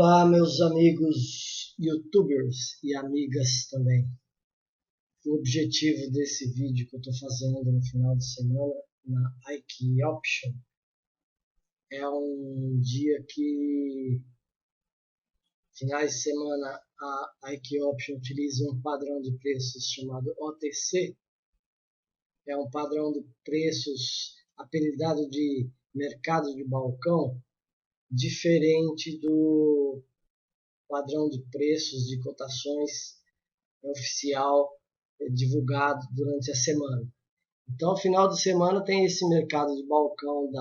Olá, meus amigos YouTubers e amigas também. O objetivo desse vídeo que eu estou fazendo no final de semana na Ike Option é um dia que, finais de semana, a Ike Option utiliza um padrão de preços chamado OTC. É um padrão de preços apelidado de mercado de balcão, diferente do padrão de preços de cotações oficial divulgado durante a semana. Então, no final de semana tem esse mercado de balcão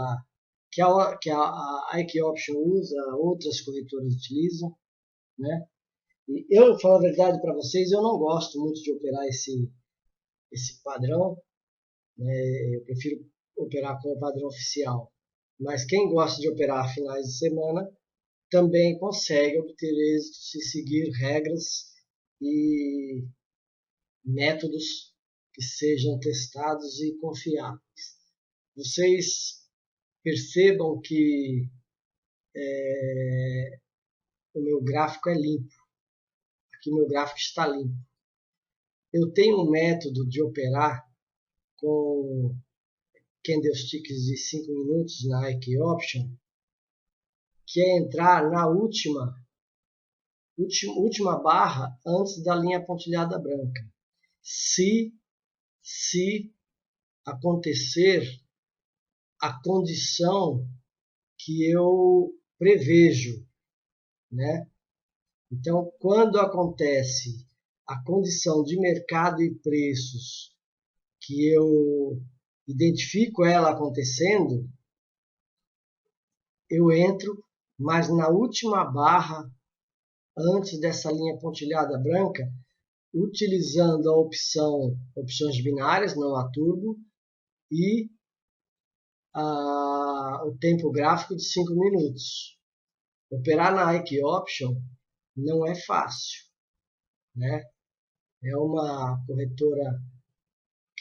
que a Ike Option usa, outras corretoras utilizam, né? E eu, falo a verdade para vocês, eu não gosto muito de operar esse padrão, né? Eu prefiro operar com o padrão oficial. Mas quem gosta de operar finais de semana também consegue obter êxito se seguir regras e métodos que sejam testados e confiáveis. Vocês percebam que o meu gráfico é limpo. Aqui meu gráfico está limpo. Eu tenho um método de operar com candlesticks de 5 minutos na Ike Option, que é entrar na última barra antes da linha pontilhada branca. Se acontecer a condição que eu prevejo, né? Então, quando acontece a condição de mercado e preços que eu identifico ela acontecendo, eu entro, mas na última barra antes dessa linha pontilhada branca, utilizando a opções binárias, não a turbo, e o tempo gráfico de 5 minutos. Operar na Ike Option não é fácil, né? É uma corretora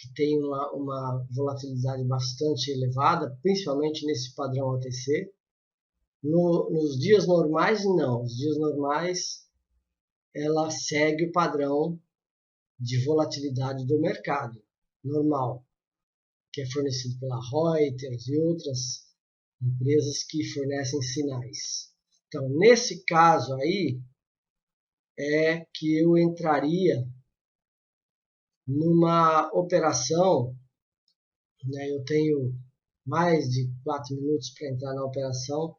que tem uma volatilidade bastante elevada, principalmente nesse padrão OTC. Nos dias normais, não. Nos dias normais, ela segue o padrão de volatilidade do mercado normal, que é fornecido pela Reuters e outras empresas que fornecem sinais. Então, nesse caso aí, é que eu entraria numa operação, né, eu tenho mais de 4 minutos para entrar na operação,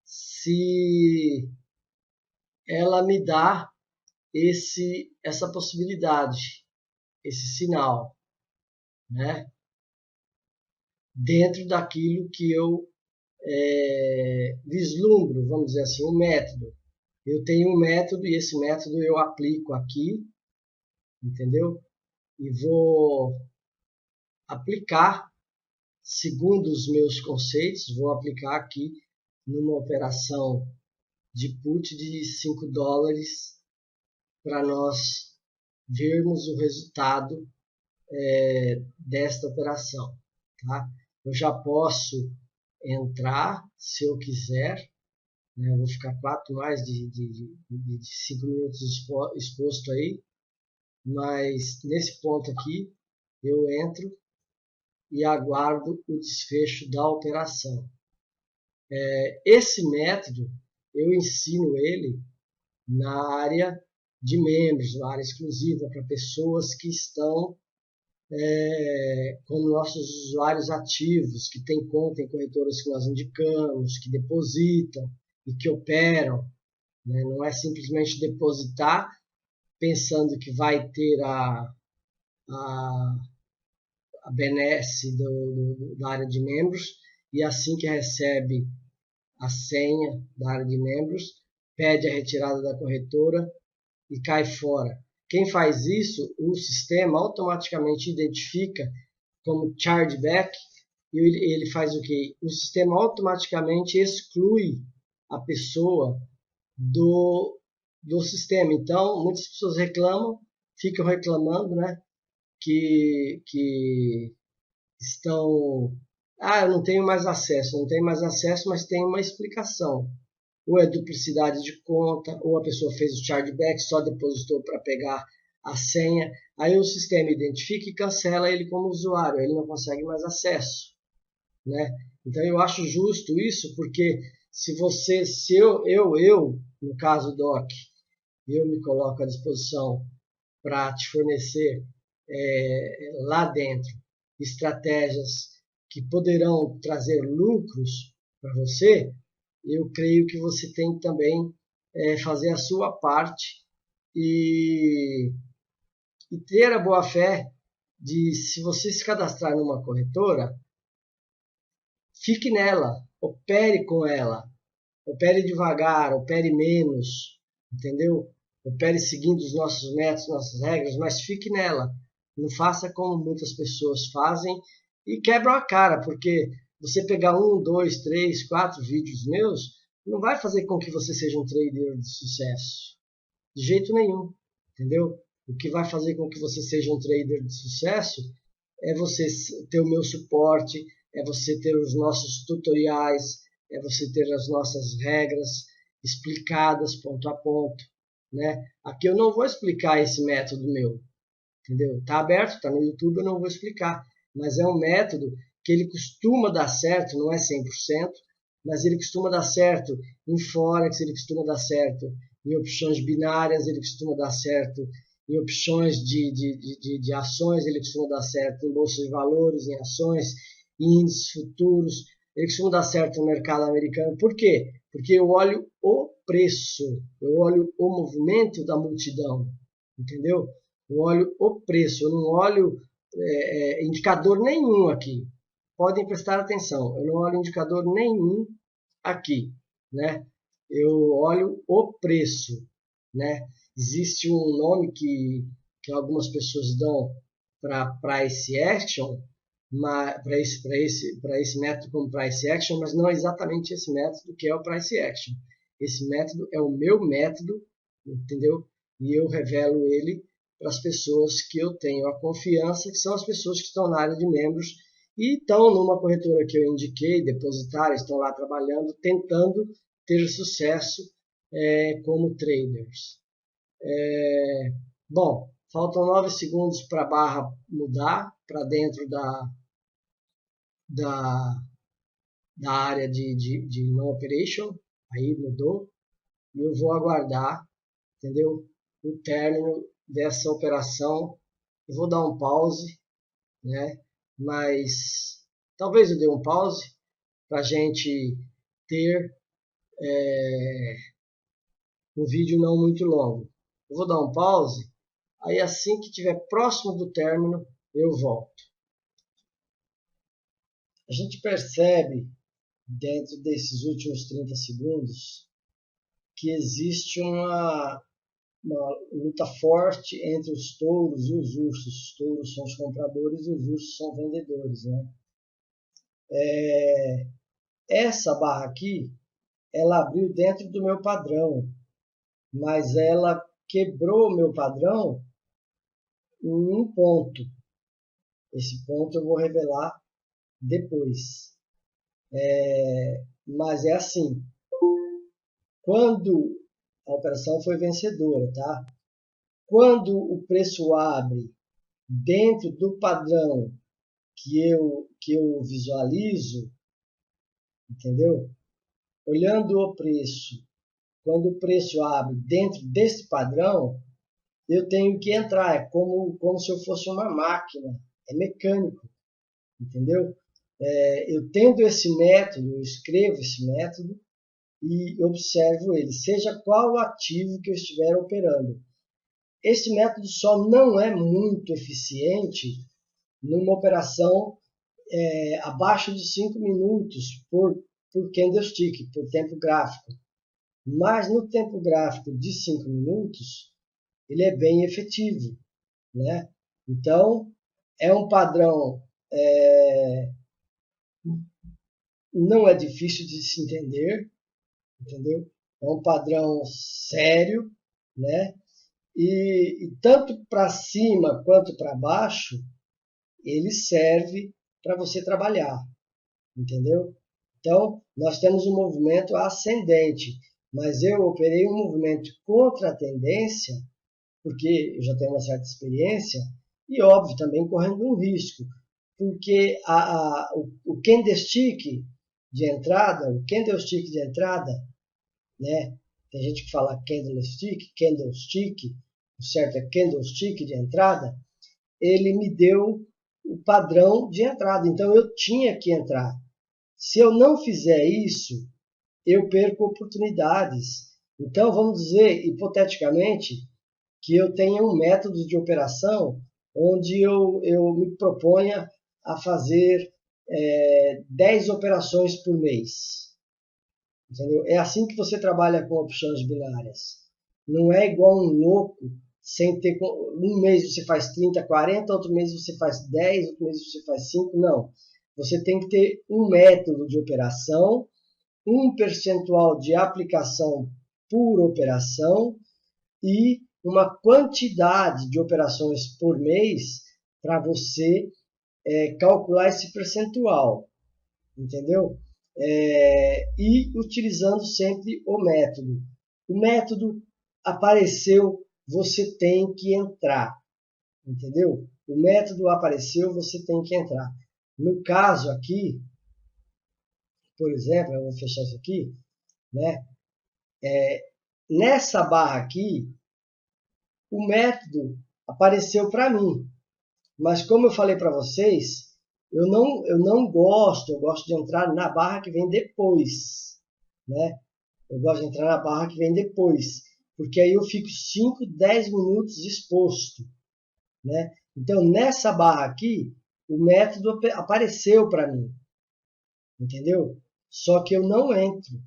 se ela me dá essa possibilidade, esse sinal, né? Dentro daquilo que eu vislumbro, vamos dizer assim, um método. Eu tenho um método e esse método eu aplico aqui, entendeu? E vou aplicar segundo os meus conceitos, vou aplicar aqui numa operação de put de 5 dólares para nós vermos o resultado desta operação. Tá? Eu já posso entrar, se eu quiser, né? Vou ficar mais de 5 minutos exposto aí, mas nesse ponto aqui eu entro e aguardo o desfecho da operação. Esse método eu ensino ele na área de membros, na área exclusiva para pessoas que estão como nossos usuários ativos, que têm conta em corretoras que nós indicamos, que depositam e que operam, né? Não é simplesmente depositar pensando que vai ter a benesse da área de membros e assim que recebe a senha da área de membros, pede a retirada da corretora e cai fora. Quem faz isso, o sistema automaticamente identifica como chargeback e ele faz o quê? O sistema automaticamente exclui a pessoa do sistema. Então, muitas pessoas ficam reclamando, né? Que estão... eu não tenho mais acesso, mas tem uma explicação. ou é duplicidade de conta, ou a pessoa fez o chargeback, só depositou para pegar a senha. Aí o sistema identifica e cancela ele como usuário, ele não consegue mais acesso, né? Então eu acho justo isso, porque se eu, no caso Doc, eu me coloco à disposição para te fornecer lá dentro estratégias que poderão trazer lucros para você, eu creio que você tem que também fazer a sua parte e ter a boa fé de, se você se cadastrar numa corretora, fique nela, opere com ela, opere devagar, opere menos, entendeu? Opere seguindo os nossos métodos, nossas regras, mas fique nela. Não faça como muitas pessoas fazem e quebram a cara, porque você pegar 1, 2, 3, 4 vídeos meus não vai fazer com que você seja um trader de sucesso. De jeito nenhum, entendeu? O que vai fazer com que você seja um trader de sucesso é você ter o meu suporte, é você ter os nossos tutoriais, é você ter as nossas regras explicadas ponto a ponto, né? Aqui eu não vou explicar esse método meu, entendeu? Está aberto, está no YouTube, eu não vou explicar, mas é um método que ele costuma dar certo, não é 100%, mas ele costuma dar certo em Forex, ele costuma dar certo em opções binárias, ele costuma dar certo em opções de ações, ele costuma dar certo em bolsa de valores, em ações, em índices futuros, ele costuma dar certo no mercado americano. Por quê? Porque eu olho o preço, eu olho o movimento da multidão, entendeu? Eu olho o preço, eu não olho indicador nenhum aqui. Podem prestar atenção, eu não olho indicador nenhum aqui, né? Eu olho o preço, né? Existe um nome que algumas pessoas dão para price action, para esse método como price action, mas não é exatamente esse método que é o price action. Esse método é o meu método, entendeu? E eu revelo ele para as pessoas que eu tenho a confiança, que são as pessoas que estão na área de membros e estão numa corretora que eu indiquei, depositários, estão lá trabalhando, tentando ter sucesso como traders. Bom, faltam 9 segundos para a barra mudar para dentro da área de no operation. Aí mudou. E eu vou aguardar, entendeu? O término dessa operação. Eu vou dar um pause, né? Mas talvez eu dê um pause para a gente ter um vídeo não muito longo. Eu vou dar um pause, aí assim que estiver próximo do término, eu volto. A gente percebe, dentro desses últimos 30 segundos, que existe uma luta forte entre os touros e os ursos. Os touros são os compradores e os ursos são vendedores, né? Essa barra aqui, ela abriu dentro do meu padrão, mas ela quebrou o meu padrão em um ponto. Esse ponto eu vou revelar depois. Mas é assim, quando a operação foi vencedora, tá? Quando o preço abre dentro do padrão que eu visualizo, entendeu? Olhando o preço, quando o preço abre dentro desse padrão, eu tenho que entrar, é como se eu fosse uma máquina, é mecânico, entendeu? Eu tendo esse método, eu escrevo esse método e observo ele, seja qual o ativo que eu estiver operando. Esse método só não é muito eficiente numa operação abaixo de 5 minutos por candlestick, por tempo gráfico. Mas no tempo gráfico de 5 minutos, ele é bem efetivo, né? Então, é um padrão, não é difícil de se entender, entendeu? É um padrão sério, né? E tanto para cima quanto para baixo, ele serve para você trabalhar, entendeu? Então, nós temos um movimento ascendente. mas eu operei um movimento contra a tendência, porque eu já tenho uma certa experiência, e óbvio, também correndo um risco, porque o candlestick de entrada, né? Tem gente que fala candlestick, o certo é candlestick de entrada, ele me deu o padrão de entrada, então eu tinha que entrar. Se eu não fizer isso, eu perco oportunidades. Então, vamos dizer, hipoteticamente, que eu tenha um método de operação onde eu me proponha a fazer 10 operações por mês. Entendeu? É assim que você trabalha com opções binárias. Não é igual um louco, sem ter. Um mês você faz 30, 40, outro mês você faz 10, outro mês você faz 5. Não. Você tem que ter um método de operação, um percentual de aplicação por operação e uma quantidade de operações por mês para você calcular esse percentual, entendeu? E utilizando sempre o método. O método apareceu, você tem que entrar, entendeu? O método apareceu, você tem que entrar. No caso aqui, por exemplo, eu vou fechar isso aqui, né? Nessa barra aqui, o método apareceu para mim. Mas como eu falei para vocês, eu gosto de entrar na barra que vem depois, né? Eu gosto de entrar na barra que vem depois, porque aí eu fico 5, 10 minutos exposto, né? Então, nessa barra aqui, o método apareceu para mim, entendeu? Só que eu não entro.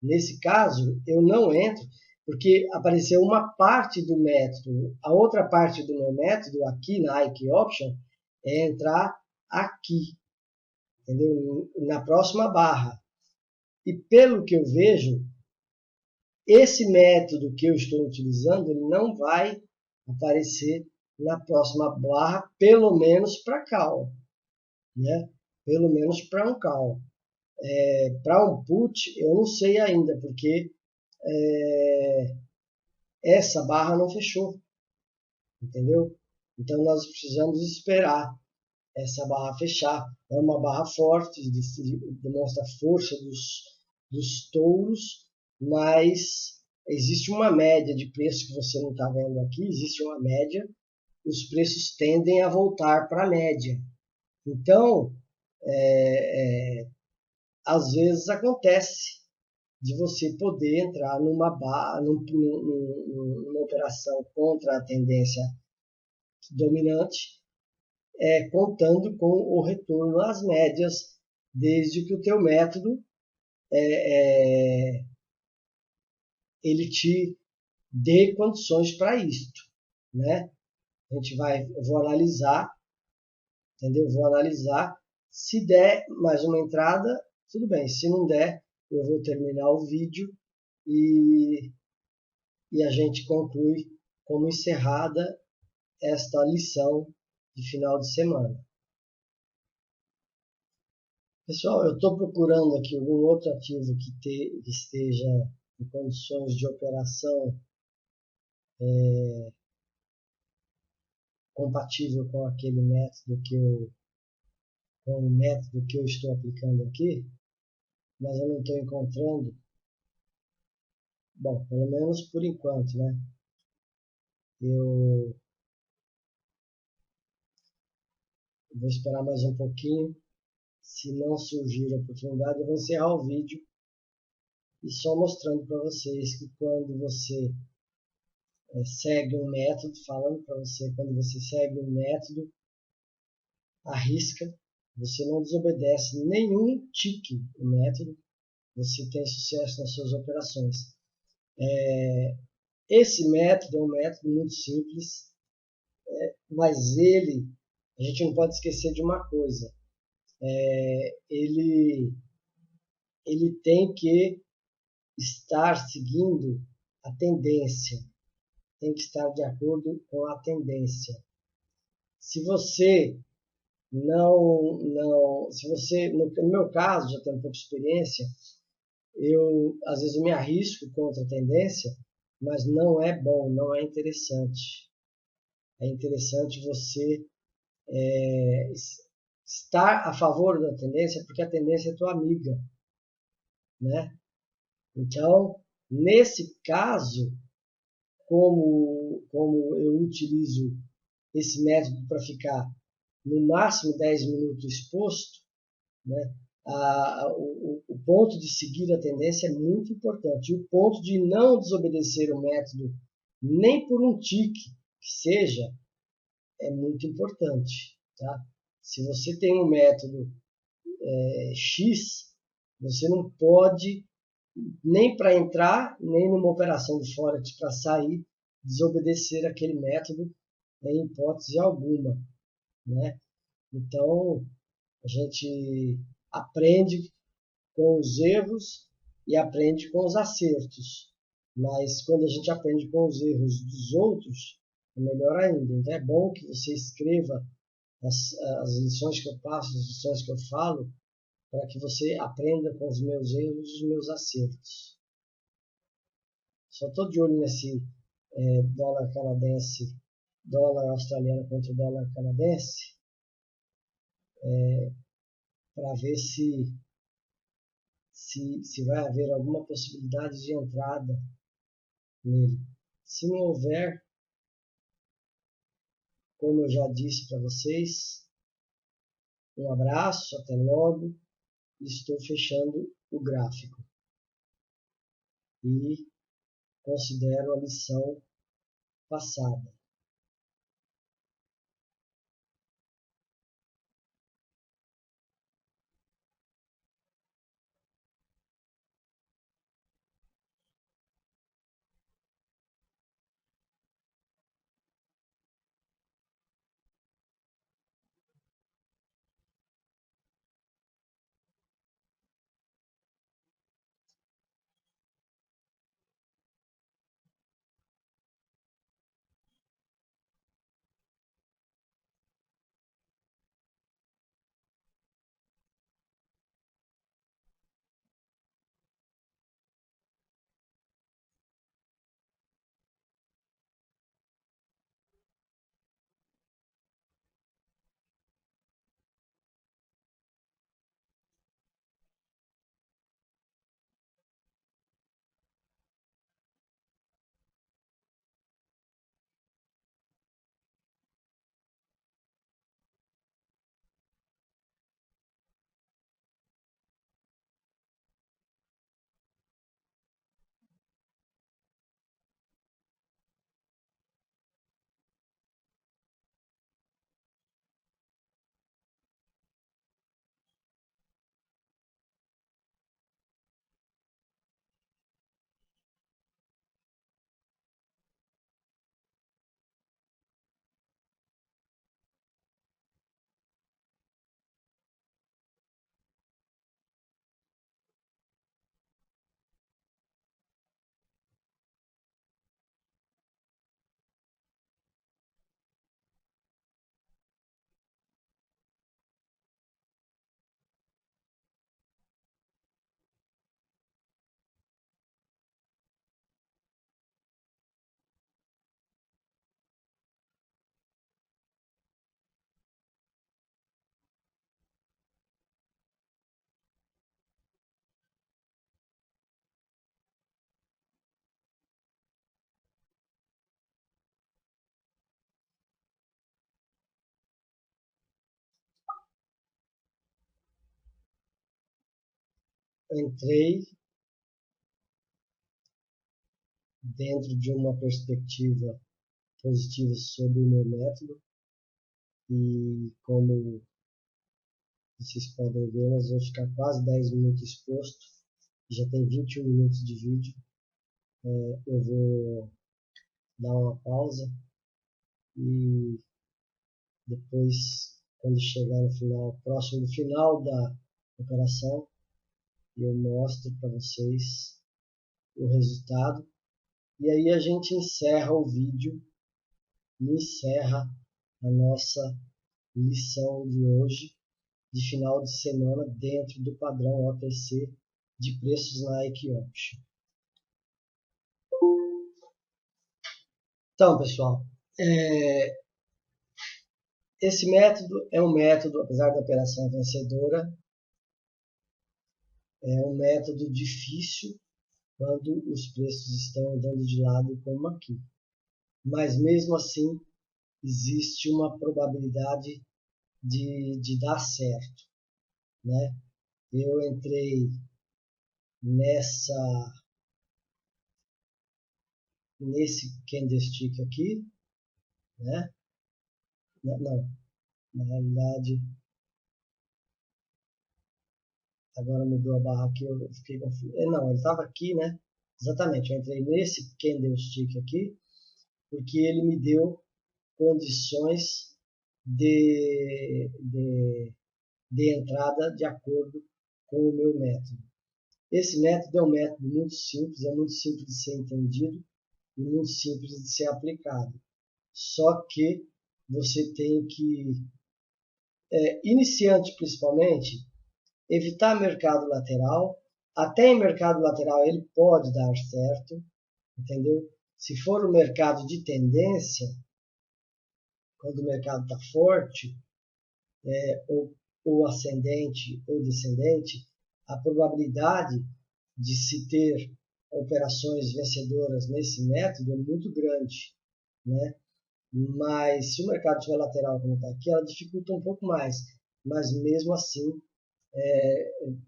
Nesse caso, eu não entro, porque apareceu uma parte do método. A outra parte do meu método, aqui na IK Option, é entrar aqui, entendeu? Na próxima barra. E pelo que eu vejo, esse método que eu estou utilizando, ele não vai aparecer na próxima barra, pelo menos para call, né? Pelo menos para um call. Para um put, eu não sei ainda, porque essa barra não fechou, entendeu? Então nós precisamos esperar essa barra fechar. É uma barra forte, demonstra a força dos touros, mas existe uma média de preço que você não está vendo aqui, existe uma média, os preços tendem a voltar para a média. Então, às vezes acontece de você poder entrar numa operação contra a tendência dominante, contando com o retorno às médias, desde que o teu método ele te dê condições para isto, né? Eu vou analisar, entendeu? Vou analisar. Se der mais uma entrada, tudo bem. Se não der, eu vou terminar o vídeo e a gente conclui como encerrada esta lição de final de semana. Pessoal, eu estou procurando aqui algum outro ativo que esteja em condições de operação compatível com aquele método com o método que eu estou aplicando aqui, mas eu não estou encontrando. Bom, pelo menos por enquanto, né? Eu vou esperar mais um pouquinho. Se não surgir a oportunidade, eu vou encerrar o vídeo e só mostrando para vocês que quando você segue um método, falando para você, quando você segue um método, arrisca, você não desobedece nenhum tique do método, você tem sucesso nas suas operações. Esse método é um método muito simples, mas a gente não pode esquecer de uma coisa, ele tem que estar seguindo a tendência, tem que estar de acordo com a tendência. Se você se você, no meu caso, já tenho um pouco de experiência, eu às vezes eu me arrisco contra a tendência, mas não é bom, não é interessante. É interessante você estar a favor da tendência, porque a tendência é tua amiga, né? Então, nesse caso, como eu utilizo esse método para ficar no máximo 10 minutos exposto, né? O ponto de seguir a tendência é muito importante. E o ponto de não desobedecer o método, nem por um tique que seja, é muito importante. Tá? Se você tem um método X, você não pode, nem para entrar, nem numa operação de Forex para sair, desobedecer aquele método em hipótese alguma. Né? Então, a gente aprende com os erros e aprende com os acertos. Mas quando a gente aprende com os erros dos outros, é melhor ainda. Então é bom que você escreva as lições que eu passo, as lições que eu falo, para que você aprenda com os meus erros e os meus acertos. Só estou de olho nesse dólar canadense, dólar australiano contra o dólar canadense, para ver se vai haver alguma possibilidade de entrada nele. Se não houver, como eu já disse para vocês, um abraço, até logo. Estou fechando o gráfico e considero a lição passada. Entrei dentro de uma perspectiva positiva sobre o meu método e, como vocês podem ver, nós vamos ficar quase 10 minutos exposto. Já tem 21 minutos de vídeo. Eu vou dar uma pausa e depois, quando chegar no final, próximo do final da operação, eu mostro para vocês o resultado. E aí a gente encerra o vídeo e encerra a nossa lição de hoje, de final de semana, dentro do padrão OTC de preços na IQ Option. Então, pessoal, esse método é um método, apesar da operação vencedora, é um método difícil quando os preços estão andando de lado como aqui. Mas mesmo assim, existe uma probabilidade de dar certo, né? Eu entrei nesse candlestick aqui, né? Não, na realidade, agora mudou a barra aqui, eu fiquei confuso. Não, ele estava aqui, né? Exatamente, eu entrei nesse candlestick aqui, porque ele me deu condições de entrada de acordo com o meu método. Esse método é um método muito simples, é muito simples de ser entendido e muito simples de ser aplicado. Só que você tem que, iniciante principalmente, evitar mercado lateral. Até em mercado lateral ele pode dar certo, entendeu? Se for um mercado de tendência, quando o mercado está forte, ou ascendente ou descendente, a probabilidade de se ter operações vencedoras nesse método é muito grande, né? Mas se o mercado estiver lateral como está aqui, ela dificulta um pouco mais. Mas mesmo assim,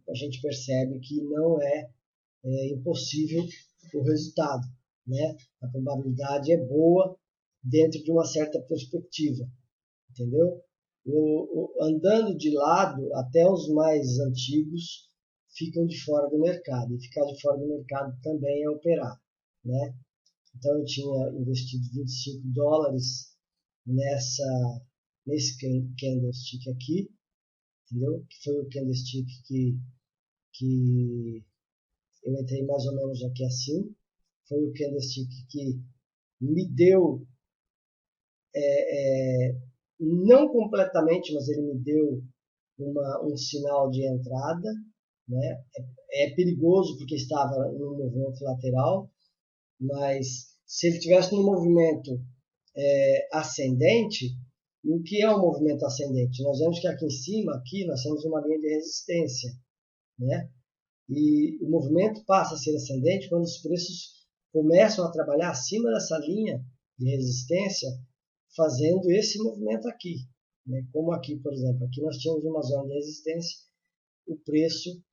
a gente percebe que não é impossível o resultado, né? A probabilidade é boa dentro de uma certa perspectiva, entendeu? Andando de lado, até os mais antigos ficam de fora do mercado. E ficar de fora do mercado também é operar, né? Então eu tinha investido $25 nesse candlestick aqui, entendeu? Que foi o candlestick que eu entrei mais ou menos aqui assim. Foi o candlestick que me deu, não completamente, mas ele me deu um sinal de entrada, né? É perigoso porque estava no movimento lateral, mas se ele tivesse no movimento ascendente, e o que é um movimento ascendente? Nós vemos que aqui em cima, aqui, nós temos uma linha de resistência, né? E o movimento passa a ser ascendente quando os preços começam a trabalhar acima dessa linha de resistência, fazendo esse movimento aqui, né? Como aqui, por exemplo, aqui nós tínhamos uma zona de resistência, o preço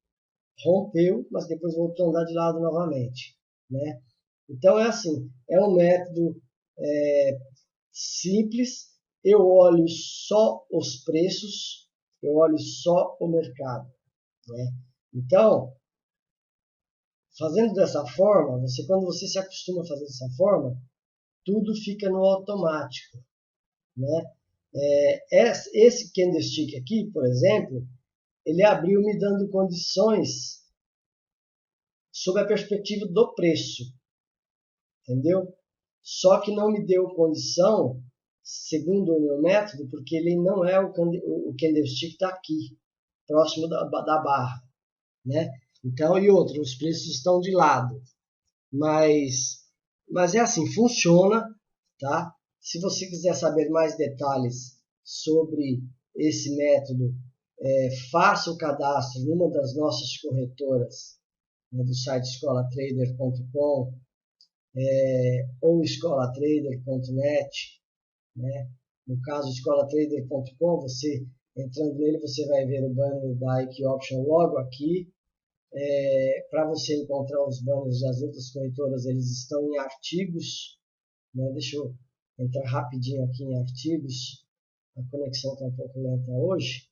rompeu, mas depois voltou a andar de lado novamente, né? Então é assim, é um método simples, eu olho só os preços, eu olho só o mercado, né? Então, fazendo dessa forma, quando você se acostuma a fazer dessa forma, tudo fica no automático, né? Esse candlestick aqui, por exemplo, ele abriu me dando condições sob a perspectiva do preço, entendeu? Só que não me deu condição, segundo o meu método, porque ele não é o candlestick está aqui, próximo da barra, né? Então, e outro, os preços estão de lado. Mas é assim, funciona, tá? Se você quiser saber mais detalhes sobre esse método, faça o cadastro numa das nossas corretoras, né, do site escolatrader.com ou escolatrader.net, né? No caso escolatrader.com, você entrando nele, você vai ver o banner da IQ Option logo aqui. Para você encontrar os banners das outras corretoras, eles estão em artigos, né? Deixa eu entrar rapidinho aqui em artigos, a conexão está um pouco lenta hoje,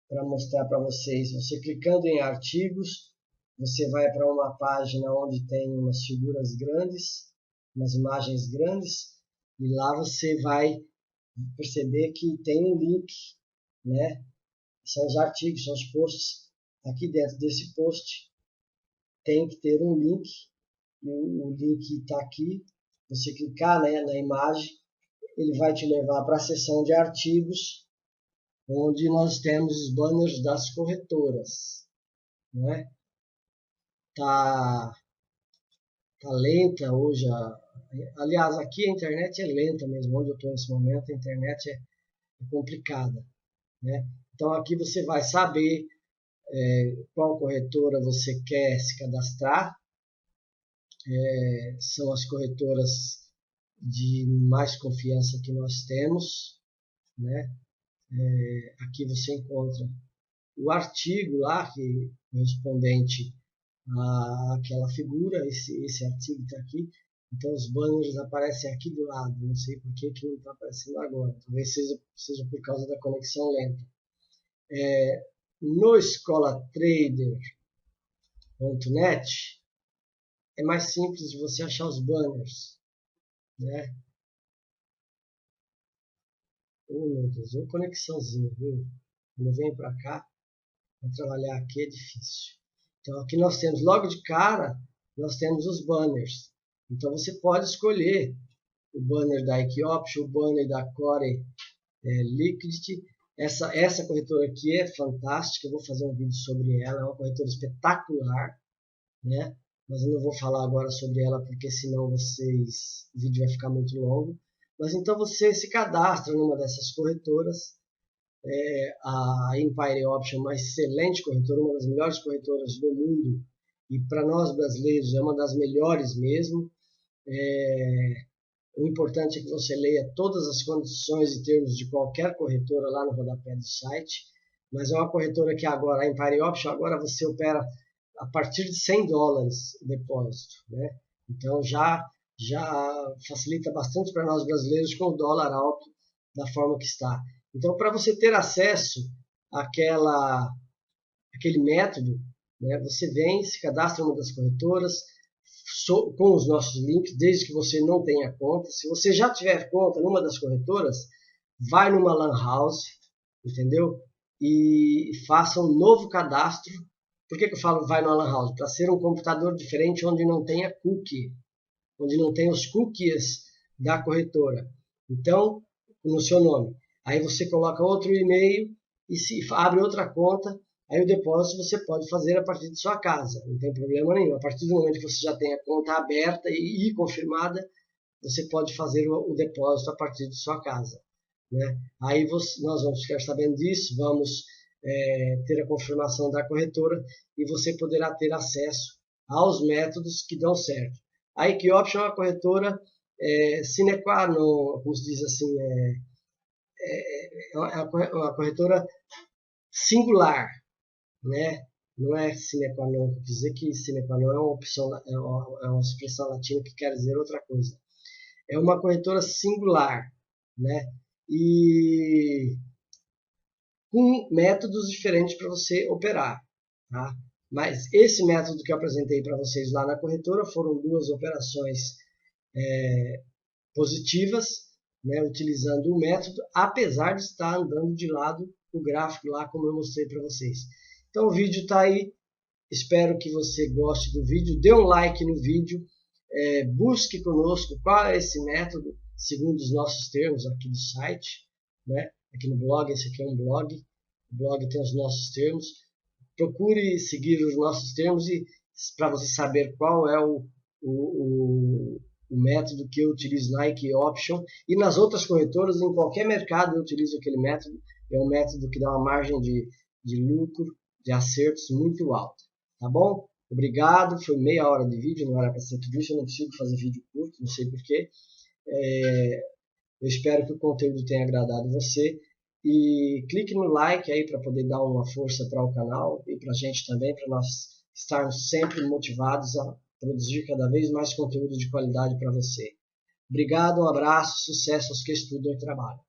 para mostrar para vocês. Você clicando em artigos, você vai para uma página onde tem umas figuras grandes, umas imagens grandes, e lá você vai perceber que tem um link, né? São os artigos, são os posts. Aqui dentro desse post tem que ter um link, e o link está aqui. Você clicar, né, na imagem, ele vai te levar para a seção de artigos, onde nós temos os banners das corretoras, né? tá lenta hoje. Aliás, aqui a internet é lenta mesmo. Onde eu estou nesse momento, a internet é complicada, né? Então aqui você vai saber qual corretora você quer se cadastrar. São as corretoras de mais confiança que nós temos, né? Aqui você encontra o artigo lá que correspondente àquela figura, esse artigo está aqui. Então os banners aparecem aqui do lado, não sei por que não está aparecendo agora, talvez seja por causa da conexão lenta. No escolatrader.net é mais simples de você achar os banners, né? Oh meu Deus, uma conexãozinha, viu? Quando eu venho para cá, para trabalhar aqui é difícil. Então aqui nós temos, logo de cara, nós temos os banners. Então você pode escolher o banner da IKEOption, o banner da Core Liquidity. Essa corretora aqui é fantástica, eu vou fazer um vídeo sobre ela, é uma corretora espetacular, né? Mas eu não vou falar agora sobre ela porque senão o vídeo vai ficar muito longo. Mas então você se cadastra numa dessas corretoras. A Empire Option é uma excelente corretora, uma das melhores corretoras do mundo. E para nós brasileiros é uma das melhores mesmo. O importante é que você leia todas as condições e termos de qualquer corretora lá no rodapé do site. Mas é uma corretora que agora, a Empire Option, agora você opera a partir de $100 o depósito, né? Então já facilita bastante para nós brasileiros com o dólar alto da forma que está. Então, para você ter acesso àquele método, né, você vem, se cadastra em uma das corretoras com os nossos links, desde que você não tenha conta. Se você já tiver conta numa das corretoras, vai numa Lan House, entendeu? E faça um novo cadastro. Por que eu falo vai numa Lan House? Para ser um computador diferente onde não tenha cookie, onde não tem os cookies da corretora. Então, no seu nome. Aí você coloca outro e-mail e se abre outra conta. Aí o depósito você pode fazer a partir de sua casa. Não tem problema nenhum. A partir do momento que você já tem a conta aberta e confirmada, você pode fazer o depósito a partir de sua casa, né? Aí nós vamos ficar sabendo disso, vamos ter a confirmação da corretora e você poderá ter acesso aos métodos que dão certo. A IKEOption é uma corretora sine qua non, como se diz assim, é uma corretora singular, né? Não é sine qua non, quer dizer que sine qua non é uma opção, é uma expressão latina que quer dizer outra coisa. É uma corretora singular, né? E com métodos diferentes para você operar, tá? Mas esse método que eu apresentei para vocês lá na corretora foram 2 operações positivas, né, utilizando o método, apesar de estar andando de lado o gráfico lá, como eu mostrei para vocês. Então o vídeo está aí, espero que você goste do vídeo, dê um like no vídeo, busque conosco qual é esse método, segundo os nossos termos aqui do site, né? Aqui no blog, esse aqui é um blog, o blog tem os nossos termos, procure seguir os nossos termos e para você saber qual é o método que eu utilizo na IKEOption e nas outras corretoras, em qualquer mercado eu utilizo aquele método. É um método que dá uma margem de lucro, de acertos muito alta, tá bom? Obrigado, foi meia hora de vídeo, não era para ser tudo isso, eu não consigo fazer vídeo curto, não sei porquê. Eu espero que o conteúdo tenha agradado você e clique no like aí para poder dar uma força para o canal e para a gente também, para nós estarmos sempre motivados a produzir cada vez mais conteúdo de qualidade para você. Obrigado, um abraço, sucesso aos que estudam e trabalham.